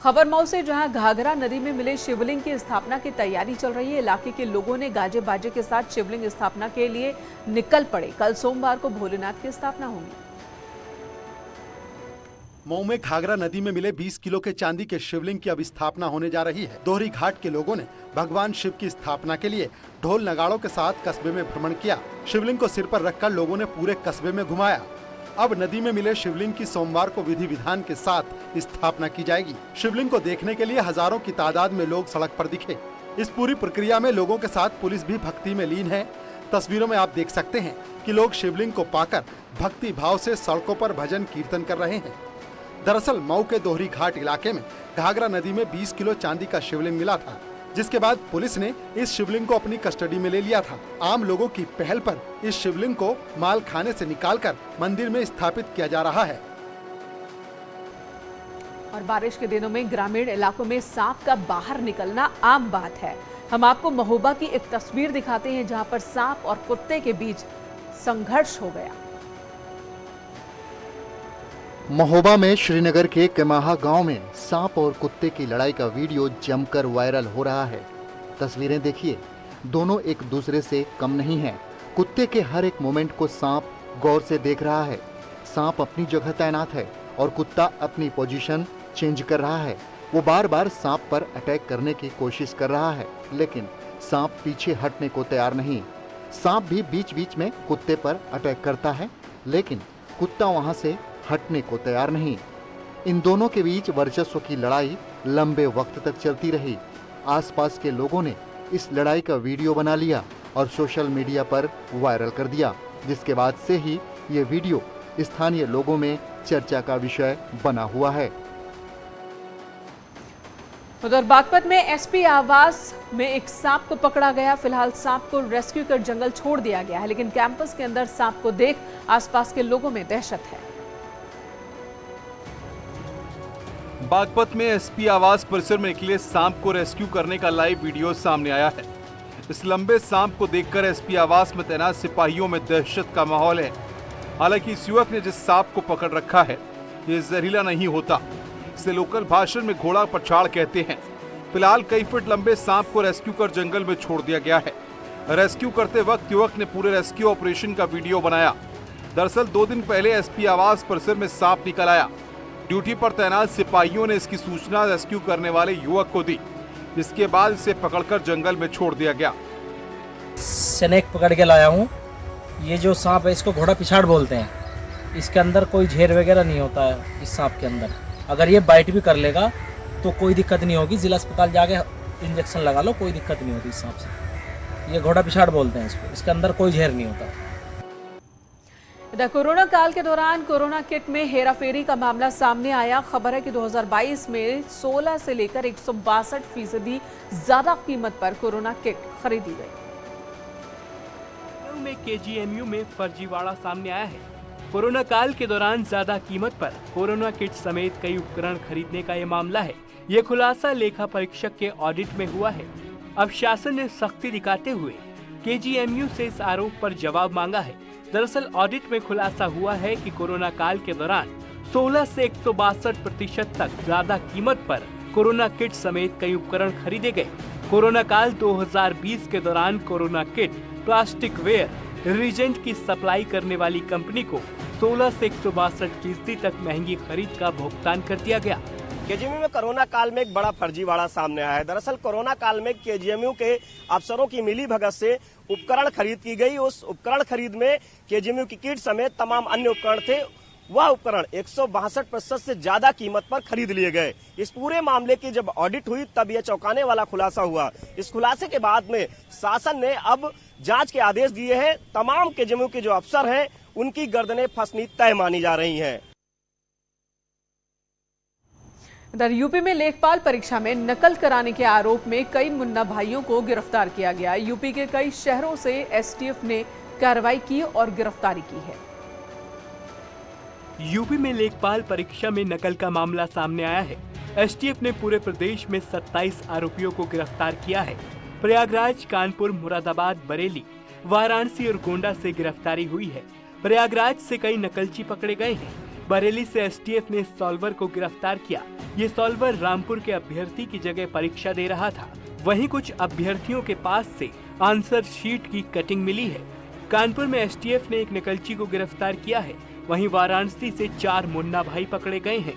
खबर मऊ से, जहां घाघरा नदी में मिले शिवलिंग की स्थापना की तैयारी चल रही है। इलाके के लोगों ने गाजे बाजे के साथ शिवलिंग स्थापना के लिए निकल पड़े। कल सोमवार को भोलेनाथ की स्थापना होगी। मऊ में घाघरा नदी में मिले 20 किलो के चांदी के शिवलिंग की अब स्थापना होने जा रही है। दोहरी घाट के लोगों ने भगवान शिव की स्थापना के लिए ढोल नगाड़ों के साथ कस्बे में भ्रमण किया। शिवलिंग को सिर पर रखकर लोगों ने पूरे कस्बे में घुमाया। अब नदी में मिले शिवलिंग की सोमवार को विधि विधान के साथ स्थापना की जाएगी। शिवलिंग को देखने के लिए हजारों की तादाद में लोग सड़क पर दिखे। इस पूरी प्रक्रिया में लोगों के साथ पुलिस भी भक्ति में लीन है। तस्वीरों में आप देख सकते हैं कि लोग शिवलिंग को पाकर भक्ति भाव से सड़कों पर भजन कीर्तन कर रहे हैं। दरअसल मऊ के दोहरी घाट इलाके में घाघरा नदी में 20 किलो चांदी का शिवलिंग मिला था, जिसके बाद पुलिस ने इस शिवलिंग को अपनी कस्टडी में ले लिया था। आम लोगों की पहल पर इस शिवलिंग को माल खाने से निकालकर मंदिर में स्थापित किया जा रहा है। और बारिश के दिनों में ग्रामीण इलाकों में सांप का बाहर निकलना आम बात है। हम आपको महोबा की एक तस्वीर दिखाते हैं, जहां पर सांप और कुत्ते के बीच संघर्ष हो गया। महोबा में श्रीनगर के केमाहा गांव में सांप और कुत्ते की लड़ाई का वीडियो जमकर वायरल हो रहा है। तस्वीरें देखिए, दोनों एक दूसरे से कम नहीं हैं। कुत्ते के हर एक मोमेंट को सांप गौर से देख रहा है। सांप अपनी जगह तैनात है और कुत्ता अपनी पोजीशन चेंज कर रहा है। वो बार बार सांप पर अटैक करने की कोशिश कर रहा है, लेकिन सांप पीछे हटने को तैयार नहीं। सांप भी बीच बीच में कुत्ते पर अटैक करता है, लेकिन कुत्ता वहां से हटने को तैयार नहीं। इन दोनों के बीच वर्चस्व की लड़ाई लंबे वक्त तक चलती रही। आसपास के लोगों ने इस लड़ाई का वीडियो बना लिया और सोशल मीडिया पर वायरल कर दिया, जिसके बाद से ही ये वीडियो स्थानीय लोगों में चर्चा का विषय बना हुआ है। उधर बागपत में एसपी आवास में एक सांप को पकड़ा गया। फिलहाल सांप को रेस्क्यू कर जंगल छोड़ दिया गया है, लेकिन कैंपस के अंदर सांप को देख आसपास के लोगों में दहशत है। बागपत में एसपी आवास परिसर में निकले सांप को रेस्क्यू करने का लाइव वीडियो सामने आया है। इस लंबे सांप को देखकर एसपी आवास में तैनात सिपाहियों में दहशत का माहौल है। हालांकि इस युवक ने जिस सांप को पकड़ रखा है, ये जहरीला नहीं होता। इसे लोकल भाषा में घोड़ा पछाड़ कहते हैं। फिलहाल कई फीट लंबे सांप को रेस्क्यू कर जंगल में छोड़ दिया गया है। रेस्क्यू करते वक्त युवक ने पूरे रेस्क्यू ऑपरेशन का वीडियो बनाया। दरअसल 2 दिन पहले एसपी आवास परिसर में सांप निकल आया। ड्यूटी पर तैनात सिपाहियों ने इसकी सूचना रेस्क्यू करने वाले युवक को दी, जिसके बाद इसे पकड़कर जंगल में छोड़ दिया गया। स्नेक पकड़ के लाया हूँ। ये जो सांप है, इसको घोड़ा पिछाड़ बोलते हैं। इसके अंदर कोई झेर वगैरह नहीं होता है। इस सांप के अंदर अगर ये बाइट भी कर लेगा तो कोई दिक्कत नहीं होगी। जिला अस्पताल जाके इंजेक्शन लगा लो, कोई दिक्कत नहीं होती इस सांप से। ये घोड़ा पिछाड़ बोलते हैं इसको। इसके अंदर कोई झेर नहीं होता। इधर कोरोना काल के दौरान कोरोना किट में हेराफेरी का मामला सामने आया। खबर है कि 2022 में 16 से लेकर 162% ज्यादा कीमत पर कोरोना किट खरीदी गई। में केजीएमयू में फर्जीवाड़ा सामने आया है। कोरोना काल के दौरान ज्यादा कीमत पर कोरोना किट समेत कई उपकरण खरीदने का ये मामला है। ये खुलासा लेखा परीक्षक के ऑडिट में हुआ है। अब शासन ने सख्ती दिखाते हुए केजीएमयू से इस आरोप पर जवाब मांगा है। दरअसल ऑडिट में खुलासा हुआ है कि कोरोना काल के दौरान 16 से 162% तक ज्यादा कीमत पर कोरोना किट समेत कई उपकरण खरीदे गए। कोरोना काल 2020 के दौरान corona kit, plastic ware, reagent की सप्लाई करने वाली कंपनी को 16 से 162% तक महंगी खरीद का भुगतान कर दिया गया। केजीएमयू में कोरोना काल में एक बड़ा फर्जीवाड़ा सामने आया है। दरअसल कोरोना काल में केजीएमयू के अफसरों की मिली भगत से उपकरण खरीद की गई। उस उपकरण खरीद में केजीएमयू की किट समेत तमाम अन्य उपकरण थे। वह उपकरण 162% से ज्यादा कीमत पर खरीद लिए गए। इस पूरे मामले की जब ऑडिट हुई तब यह चौंकाने वाला खुलासा हुआ। इस खुलासे के बाद में शासन ने अब जांच के आदेश दिए हैं। तमाम केजीएमयू के जो अफसर हैं उनकी गर्दनें फंसनी तय मानी जा रही हैं। इधर यूपी में लेखपाल परीक्षा में नकल कराने के आरोप में कई मुन्ना भाइयों को गिरफ्तार किया गया। यूपी के कई शहरों से एसटीएफ ने कार्रवाई की और गिरफ्तारी की है। यूपी में लेखपाल परीक्षा में नकल का मामला सामने आया है। एसटीएफ ने पूरे प्रदेश में 27 आरोपियों को गिरफ्तार किया है। प्रयागराज, कानपुर, मुरादाबाद, बरेली, वाराणसी और गोंडा से गिरफ्तारी हुई है। प्रयागराज से कई नकलची पकड़े गए हैं। बरेली से एसटीएफ ने सॉल्वर को गिरफ्तार किया। ये सॉल्वर रामपुर के अभ्यर्थी की जगह परीक्षा दे रहा था। वहीं कुछ अभ्यर्थियों के पास से आंसर शीट की कटिंग मिली है। कानपुर में एसटीएफ ने एक नकलची को गिरफ्तार किया है। वहीं वाराणसी से 4 मुन्ना भाई पकड़े गए हैं।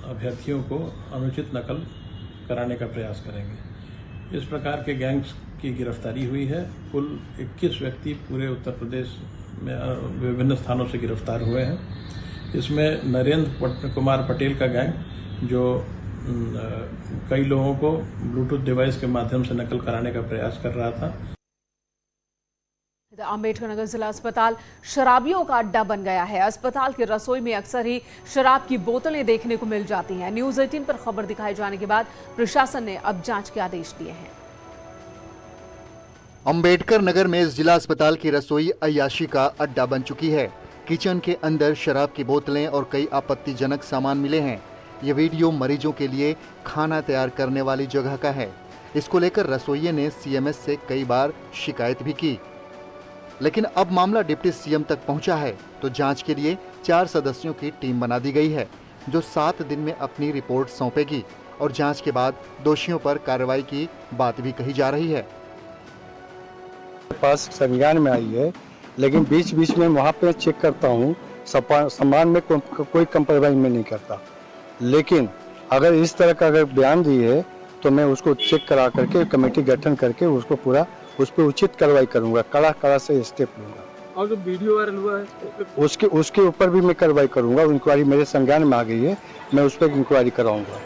अभ्यर्थियों को अनुचित नकल कराने का प्रयास करेंगे। इस प्रकार के गैंग्स की गिरफ्तारी हुई है। कुल 21 व्यक्ति पूरे उत्तर प्रदेश में विभिन्न स्थानों से गिरफ्तार हुए हैं। इसमें नरेंद्र कुमार पटेल का गैंग जो कई लोगों को ब्लूटूथ डिवाइस के माध्यम से नकल कराने का प्रयास कर रहा था। अम्बेडकर नगर जिला अस्पताल शराबियों का अड्डा बन गया है। अस्पताल की रसोई में अक्सर ही शराब की बोतलें देखने को मिल जाती हैं। न्यूज 18 पर खबर दिखाए जाने के बाद प्रशासन ने अब जांच के आदेश दिए हैं। अम्बेडकर नगर में जिला अस्पताल की रसोई अय्याशी का अड्डा बन चुकी है। किचन के अंदर शराब की बोतलें और कई आपत्तिजनक सामान मिले हैं। ये वीडियो मरीजों के लिए खाना तैयार करने वाली जगह का है। इसको लेकर रसोइये ने सीएमएस से कई बार शिकायत भी की, लेकिन अब मामला डिप्टी सीएम तक पहुंचा है तो जांच के लिए 4 सदस्यों की टीम बना दी गई है, जो 7 दिन में अपनी रिपोर्ट सौंपेगी और जांच के बाद दोषियों पर कार्रवाई की बात भी कही जा रही है। पास संज्ञान में आई है, लेकिन बीच बीच में वहाँ पे चेक करता हूँ, सामान में कोई कंप्रोमाइज में नहीं करता। लेकिन अगर इस तरह का अगर बयान दी है तो मैं उसको चेक करा करके कमेटी गठन करके उसको पूरा उस पर उचित कार्रवाई करूंगा, कड़ा से स्टेप लूंगा। और जो वीडियो वायरल हुआ है उसके ऊपर भी मैं कार्रवाई करूंगा। इंक्वायरी मेरे संज्ञान में आ गई है, मैं उस पर इंक्वायरी कराऊंगा।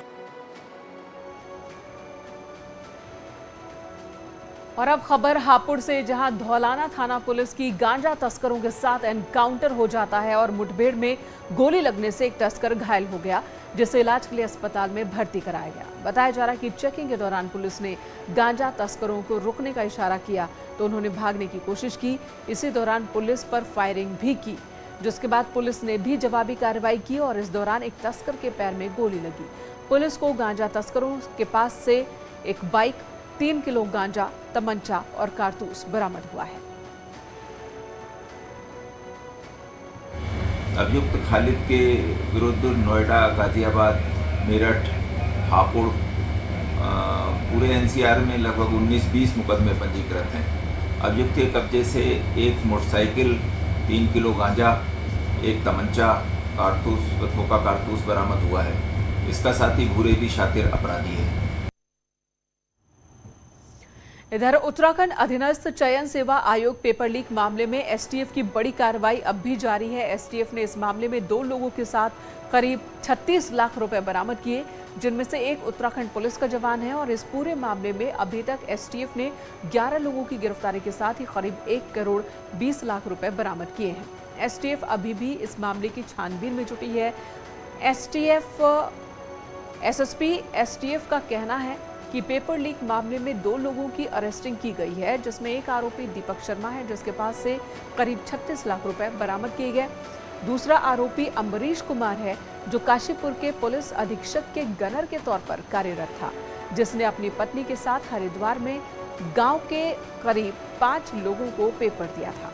और अब खबर हापुड़ से, जहां धौलाना थाना पुलिस की गांजा तस्करों के साथ एनकाउंटर हो जाता है और मुठभेड़ में गोली लगने से एक तस्कर घायल हो गया, जिसे इलाज के लिए अस्पताल में भर्ती कराया गया। बताया जा रहा है कि चेकिंग के दौरान पुलिस ने गांजा तस्करों को रुकने का इशारा किया तो उन्होंने भागने की कोशिश की। इसी दौरान पुलिस पर फायरिंग भी की, जिसके बाद पुलिस ने भी जवाबी कार्रवाई की और इस दौरान एक तस्कर के पैर में गोली लगी। पुलिस को गांजा तस्करों के पास से एक बाइक, 3 किलो गांजा, तमंचा और कारतूस बरामद हुआ है। अभियुक्त खालिद के विरुद्ध नोएडा, गाजियाबाद, मेरठ, हापुड़ पूरे एनसीआर में लगभग 19-20 मुकदमे पंजीकृत हैं। अभियुक्त के कब्जे से एक मोटरसाइकिल, 3 किलो गांजा, एक तमंचा, कारतूस, खोखा कारतूस बरामद हुआ है। इसका साथी भूरे भी शातिर अपराधी है। इधर उत्तराखंड अधीनस्थ चयन सेवा आयोग पेपर लीक मामले में एसटीएफ की बड़ी कार्रवाई अब भी जारी है। एसटीएफ ने इस मामले में 2 लोगों के साथ करीब 36 लाख रुपए बरामद किए, जिनमें से एक उत्तराखंड पुलिस का जवान है। और इस पूरे मामले में अभी तक एसटीएफ ने 11 लोगों की गिरफ्तारी के साथ ही करीब 1 करोड़ 20 लाख रुपए बरामद किए हैं। एसटीएफ अभी भी इस मामले की छानबीन में जुटी है। एसएसपी एसटीएफ का कहना है कि पेपर लीक मामले में 2 लोगों की अरेस्टिंग की गई है, जिसमें एक आरोपी दीपक शर्मा है, जिसके पास से करीब 36 लाख रुपए बरामद किए गए। दूसरा आरोपी अम्बरीश कुमार है, जो काशीपुर के पुलिस अधीक्षक के गनर के तौर पर कार्यरत था, जिसने अपनी पत्नी के साथ हरिद्वार में गांव के करीब 5 लोगों को पेपर दिया था।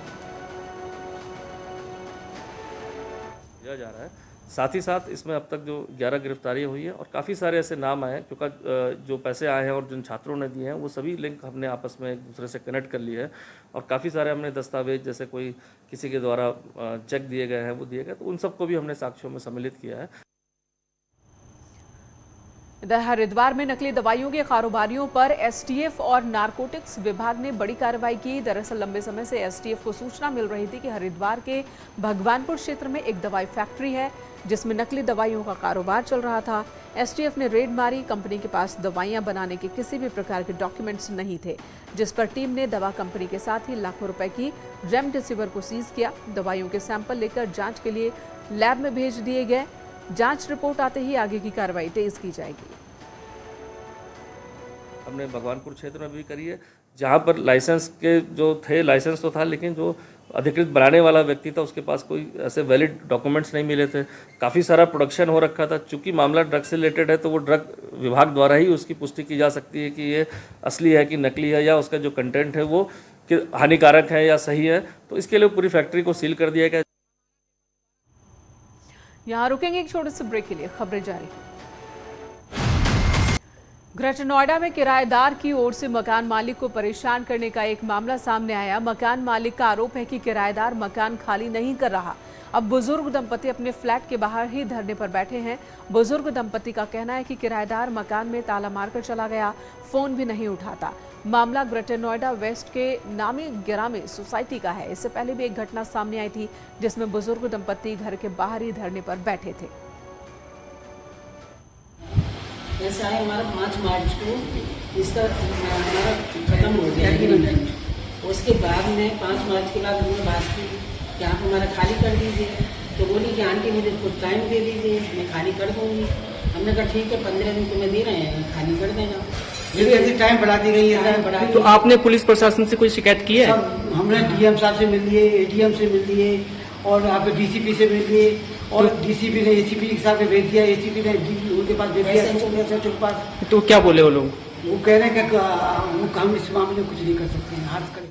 जा रहा है। साथ ही साथ इसमें अब तक जो 11 गिरफ्तारियां हुई है और काफ़ी सारे ऐसे नाम आए हैं, क्योंकि जो पैसे आए हैं और जिन छात्रों ने दिए हैं वो सभी लिंक हमने आपस में एक दूसरे से कनेक्ट कर लिए है। और काफ़ी सारे हमने दस्तावेज, जैसे कोई किसी के द्वारा चेक दिए गए हैं वो दिए गए, तो उन सबको भी हमने साक्ष्यों में सम्मिलित किया है। इधर हरिद्वार में नकली दवाइयों के कारोबारियों पर एसटीएफ और नारकोटिक्स विभाग ने बड़ी कार्रवाई की। दरअसल लंबे समय से एसटीएफ को सूचना मिल रही थी कि हरिद्वार के भगवानपुर क्षेत्र में एक दवाई फैक्ट्री है, जिसमें नकली दवाइयों का कारोबार चल रहा था। एसटीएफ ने रेड मारी। कंपनी के पास दवाइयां बनाने के किसी भी प्रकार के डॉक्यूमेंट्स नहीं थे, जिस पर टीम ने दवा कंपनी के साथ ही लाखों रुपए की रेमडेसिविर को सीज किया। दवाइयों के सैंपल लेकर जांच के लिए लैब में भेज दिए गए। जांच रिपोर्ट आते ही आगे की कार्रवाई तेज की जाएगी। हमने भगवानपुर क्षेत्र में भी करी है, जहां पर लाइसेंस के जो थे, लाइसेंस तो था, लेकिन जो अधिकृत बनाने वाला व्यक्ति था उसके पास कोई ऐसे वैलिड डॉक्यूमेंट्स नहीं मिले थे। काफ़ी सारा प्रोडक्शन हो रखा था। चूंकि मामला ड्रग से रिलेटेड है तो वो ड्रग विभाग द्वारा ही उसकी पुष्टि की जा सकती है कि ये असली है कि नकली है, या उसका जो कंटेंट है वो कि हानिकारक है या सही है। तो इसके लिए पूरी फैक्ट्री को सील कर दिया गया। यहाँ रुकेंगे एक छोटे से ब्रेक के लिए, खबरें जारी। ग्रेटर नोएडा में किराएदार की ओर से मकान मालिक को परेशान करने का एक मामला सामने आया। मकान मालिक का आरोप है कि किराएदार मकान खाली नहीं कर रहा। अब बुजुर्ग दंपति अपने फ्लैट के बाहर ही धरने पर बैठे हैं। बुजुर्ग दंपति का कहना है कि किराएदार मकान में ताला मारकर चला गया, फोन भी नहीं उठाता। मामला ग्रेटर नोएडा वेस्ट के नामी गिरामी सोसाइटी का है। इससे पहले भी एक घटना सामने आई थी जिसमें बुजुर्ग दंपति घर के बाहर ही धरने पर बैठे थे। ऐसा है, हमारा 5 मार्च को इसका हमारा खत्म हो गया एग्रीमेंट। उसके बाद में 5 मार्च के बाद हमने बात की कि आप हमारा खाली कर दीजिए। तो बोली कि आंटी मुझे कुछ टाइम दे दीजिए, मैं खाली कर दूँगी। हमने कहा ठीक है, 15 दिन तुम्हें दे रहे हैं, खाली कर देना। ये भी ऐसी टाइम बढ़ा दी गई है। तो आपने पुलिस प्रशासन से कोई शिकायत की है? हमने डीएम साहब से मिल लिए, एडीएम से मिल लिए और यहाँ पे डीसीपी से मिल लिए और डीसीपी ने एसीपी के साथ भेज दिया, एसीपी ने उनके पास भेज दिया, एसएचओ के पास। तो क्या बोले वो लोग? वो कह रहे हैं कि हम इस मामले में कुछ नहीं कर सकते हैं, हाथ करें।